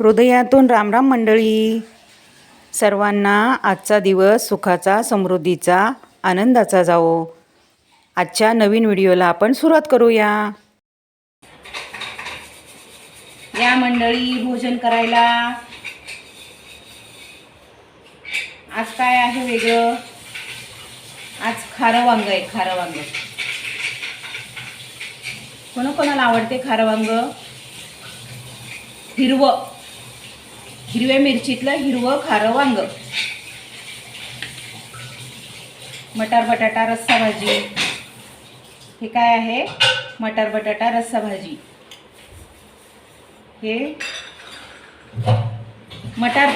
हृदयातून रामराम मंडळी. सर्वांना आजचा दिवस सुखाचा, समृद्धीचा, आनंदाचा जावो. आजच्या नवीन व्हिडिओला आपण सुरुवात करूया. या मंडळी भोजन करायला. आज काय आहे वेगळं? आज खारं वांग आहे. खारं वांग कोणाला आवडते? खारं वांग हिरव्या मिरचीतलं हिरवं खारं वांग. मटार बटाटा रस्सा भाजी. हे काय आहे? मटार बटाटा रस्सा भाजी. हे मटार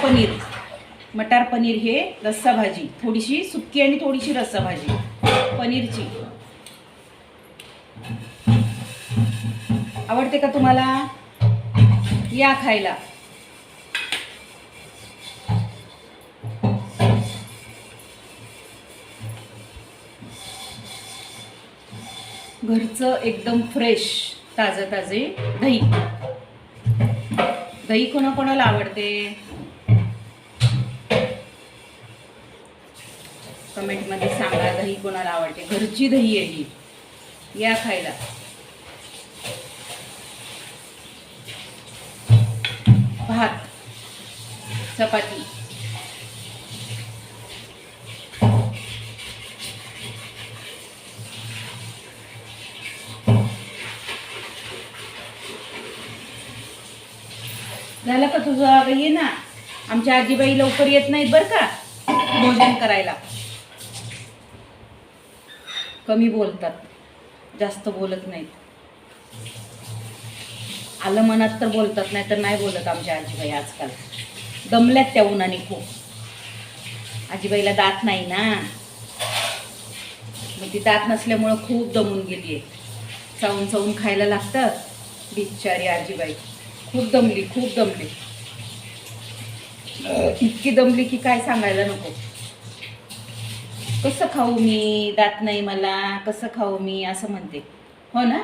पनीर हे रस्सा भाजी. थोडीशी सुक्की आणि थोडीशी रस्सा भाजी पनीरची. आवडते का तुम्हाला? या खायला. घरचं एकदम फ्रेश ताजे दही. दही कोणाला आवडते? कमेंटमध्ये सांगा. दही कोणाला आवडते? घरची दही आहे ही. या खायला. भात, चपाती. झालं का तुझं? ये ना. आमच्या आजीबाई लवकर येत नाहीत बरं का भोजन करायला. कमी बोलतात, जास्त बोलत नाहीत. आलं मनात तर बोलतात, नाही तर नाही बोलत आमच्या आजीबाई. आजकाल दमल्यात त्या उन्हाने खूप. आजीबाईला दात नाही ना, मग ती दात नसल्यामुळं खूप दमून गेली आहे. चावून खायला लागतं. बिचारी आजीबाई खूप दमली. इतकी दमली की काय सांगायला नको. कसं खाऊ मी? दात नाही मला, कसं खाऊ मी असं म्हणते. हो ना?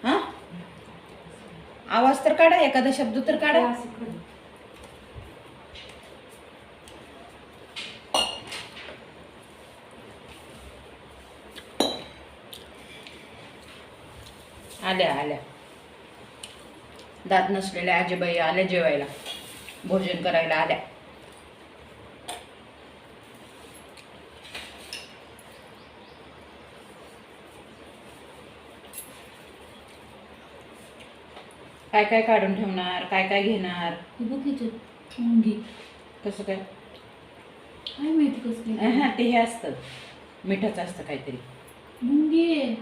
हा, आवाज तर काढा, एखादा शब्द तर काढा. आल्या दात नसलेल्या आजीबाई आल्या जेवायला, भोजन करायला आल्या. काय काय काढून ठेवणार? काय काय घेणार? कसं काय माहिती? कसं? हा, ते हे असतं, मिठाचं असतं काहीतरी. मुंगी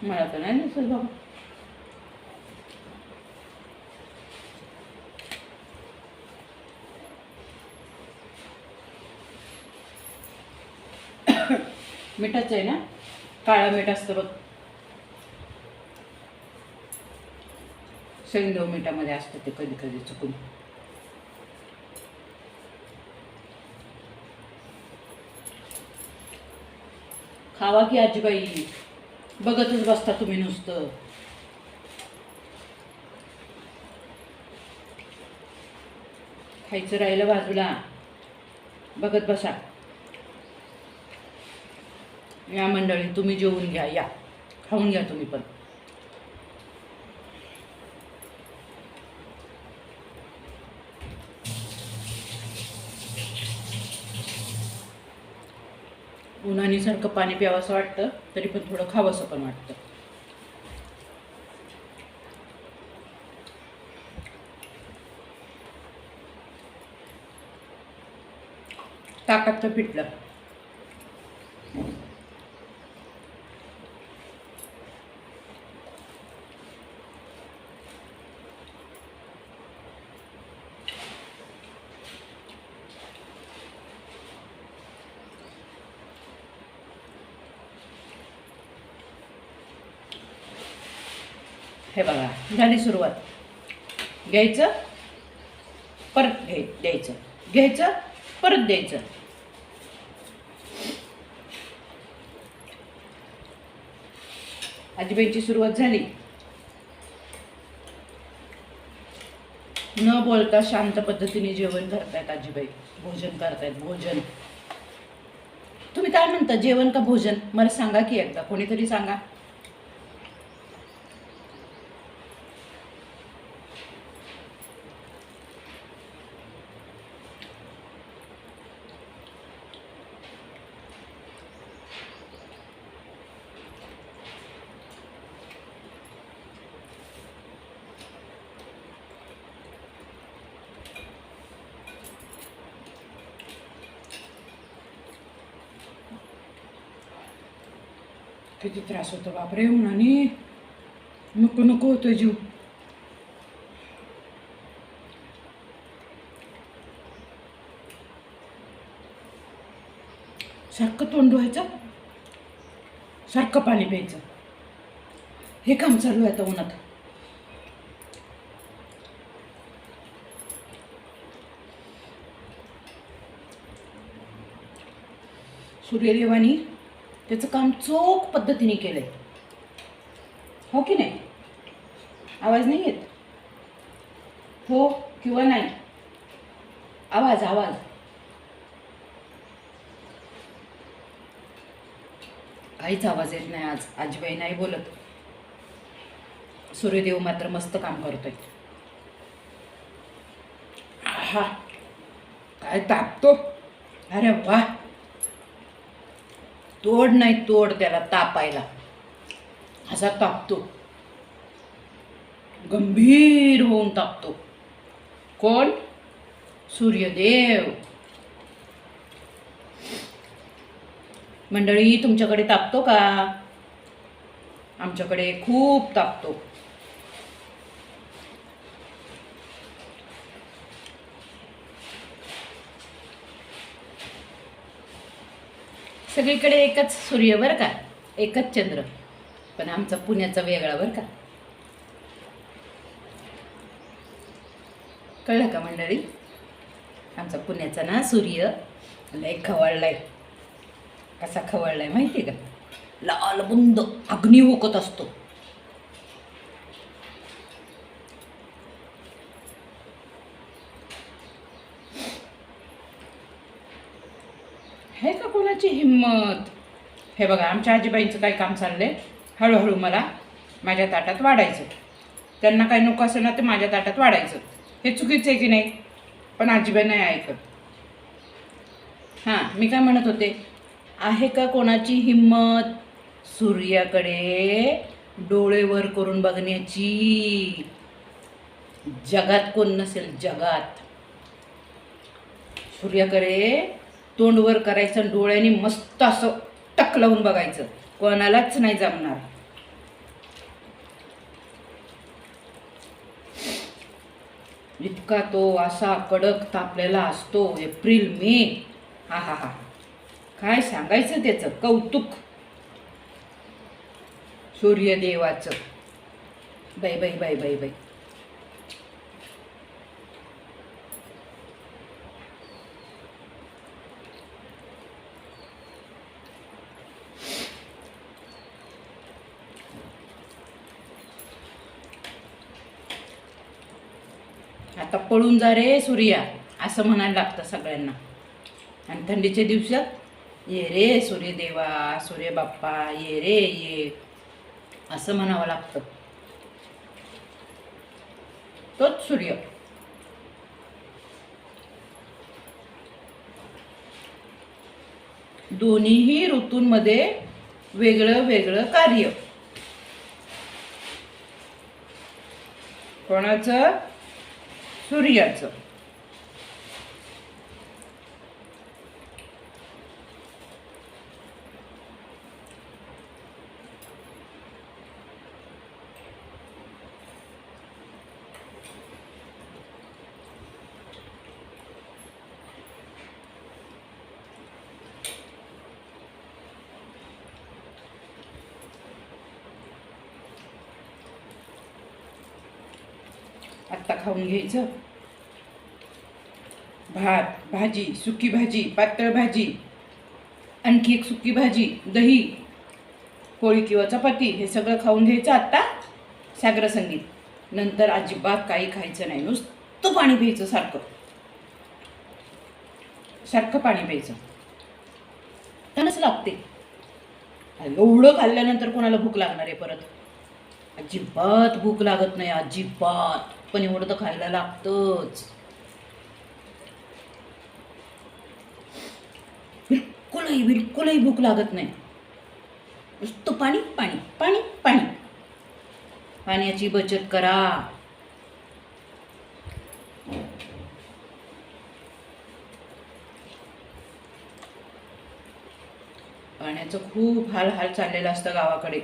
मला तर नाही दिसत बाबा. मिठाचं आहे ना? काळं मीठ असतं बघ, शेंगदेव मिठामध्ये असतं ते कधी कधी चुकून. खावा की आजीबाई, बघतच बसता तुम्ही नुसतं. खायचं राहिलं बाजूला, बघत बसा. या मंडळी, तुम्ही जेवून घ्या. या खाऊन घ्या तुम्ही पण. उन्हाने सारखं पाणी प्यावंसं वाटतं, तरी पण थोडं खावंसं पण वाटतं. ताकात पिठलं. हे बघा, झाली सुरुवात. घ्यायचं, परत द्यायचं, घ्यायचं, परत द्यायचं. आजीबाईची सुरुवात झाली. न बोलता शांत पद्धतीने जेवण करतायत आजीबाई. भोजन करतायत. भोजन. तुम्ही काय म्हणता, जेवण का भोजन? मला सांगा की एकदा, कोणीतरी सांगा. किती त्रास होतो बापरे उन्हाने. नको नको होतो जीव. सारखं तोंड धुवायचं, सारखं पाणी प्यायचं, हे काम चालू आहे आता उन्हात. सूर्यदेवानी त्याचं काम चोख पद्धतीने केलंय. हो की नाही? आवाज नाही येत? हो किंवा नाही? आवाज आवाज. काहीच आवाज येत नाही आज. आजीबाई नाही बोलत. सूर्यदेव मात्र मस्त काम करतोय. आहा, काय तापतो. अरे वा. तोड नाही तोड त्याला तापायला. असा तापतो, गंभीर होऊन तापतो. कोण? सूर्यदेव. मंडळी, तुमच्याकडे तापतो का? आमच्याकडे खूप तापतो. सगळीकडे एकच सूर्य बरं का, एकच चंद्र, पण आमचा पुण्याचा वेगळा बरं का. कळलं का मंडळी? आमचा पुण्याचा ना सूर्य लय खवळलाय. कसा खवळलाय माहिती का? लाल बुंद अग्नी ओकत असतो. हे का कोणाची हिम्मत? हे बघा, आमच्या आजीबाईंचं काय काम चाललंय. हळूहळू मला माझ्या ताटात वाढायचं. त्यांना काय नको असेल ना ते माझ्या ताटात वाढायचं. हे चुकीचं आहे की नाही? पण आजीबाई नाही ऐकत. हां, मी काय म्हणत होते, आहे का कोणाची हिम्मत सूर्याकडे डोळे वर करून बघण्याची? जगात कोण नसेल, जगात. सूर्याकडे तोंड वर करायचं आणि डोळ्यांनी मस्त असं टक लावून बघायचं. कोणालाच नाही जमणार. इतका तो असा कडक तापलेला असतो एप्रिल मे. हा हा हा, काय सांगायचं त्याचं कौतुक सूर्यदेवाचं. बाई बाई बाई बाई बाई. आता पळून जा रे सूर्या, असं म्हणायला लागतं सगळ्यांना. आणि थंडीच्या दिवसात ये रे सूर्यदेवा, सूर्य बाप्पा ये रे ये, असं म्हणावं लागतं. तोच सूर्य. दोन्हीही ऋतूंमध्ये वेगळं वेगळं कार्य. कोणाचं? सूर्याचं. आत्ता खाऊन घ्यायचं. भात, भाजी, सुकी भाजी, पातळ भाजी, आणखी एक सुकी भाजी, दही, पोळी किंवा चपाती, हे सगळं खाऊन घ्यायचं आत्ता सागरसंगीत. नंतर अजिबात काही खायचं नाही. नुसतं पाणी प्यायचं, सारखं सारखं पाणी प्यायचं. तणच लागते. एवढं खाल्ल्यानंतर कोणाला भूक लागणार आहे परत? अजिबात भूक लागत नाही, अजिबात. पण एवढं तर खायला लागतंच. बिलकुलही भूक लागत नाही. नुसतं पाणी पाणी पाणी पाणी. पाण्याची बचत करा. पाण्याचं खूप हाल चाललेलं असतं गावाकडे.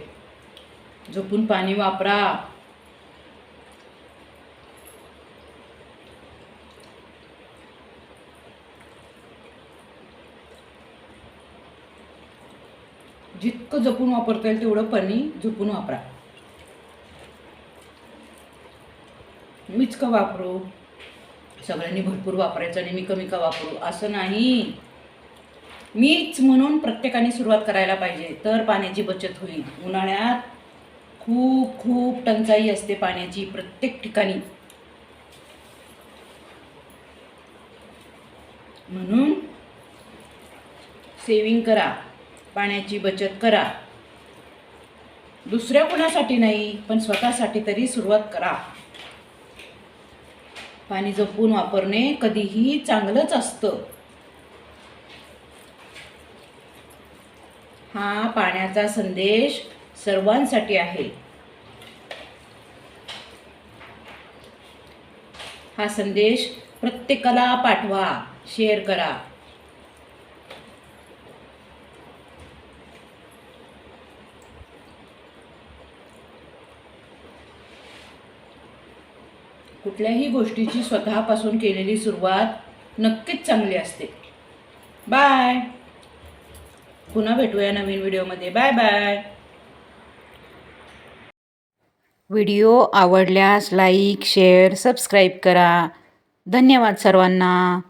जपून पाणी वापरा. जितकं जपून वापरता येईल तेवढं पाणी जपून वापरा. मीच का वापरू, सगळ्यांनी भरपूर वापरायचं आणि मी कमी का वापरू असं नाही. मीच म्हणून प्रत्येकाने सुरुवात करायला पाहिजे, तर पाण्याची बचत होईल. उन्हाळ्यात खूप खूप टंचाई असते पाण्याची प्रत्येक ठिकाणी. म्हणून सेविंग करा, पाण्याची बचत करा. दुसऱ्या कोणासाठी नाही, पण स्वतःसाठी तरी सुरुवात करा. पाणी जपून वापरणे कधीही चांगलंच असतं. हा पाण्याचा संदेश सर्वांसाठी आहे. हा संदेश प्रत्येकाला पाठवा, शेअर करा. कुठल्याही गोष्टीची स्वतःपासून केलेली सुरुवात नक्कीच चांगली असते. बाय. पुन्हा भेटूया नवीन व्हिडिओमध्ये. Bye bye. व्हिडिओ आवडल्यास लाईक, शेअर, सबस्क्राईब करा. धन्यवाद सर्वांना.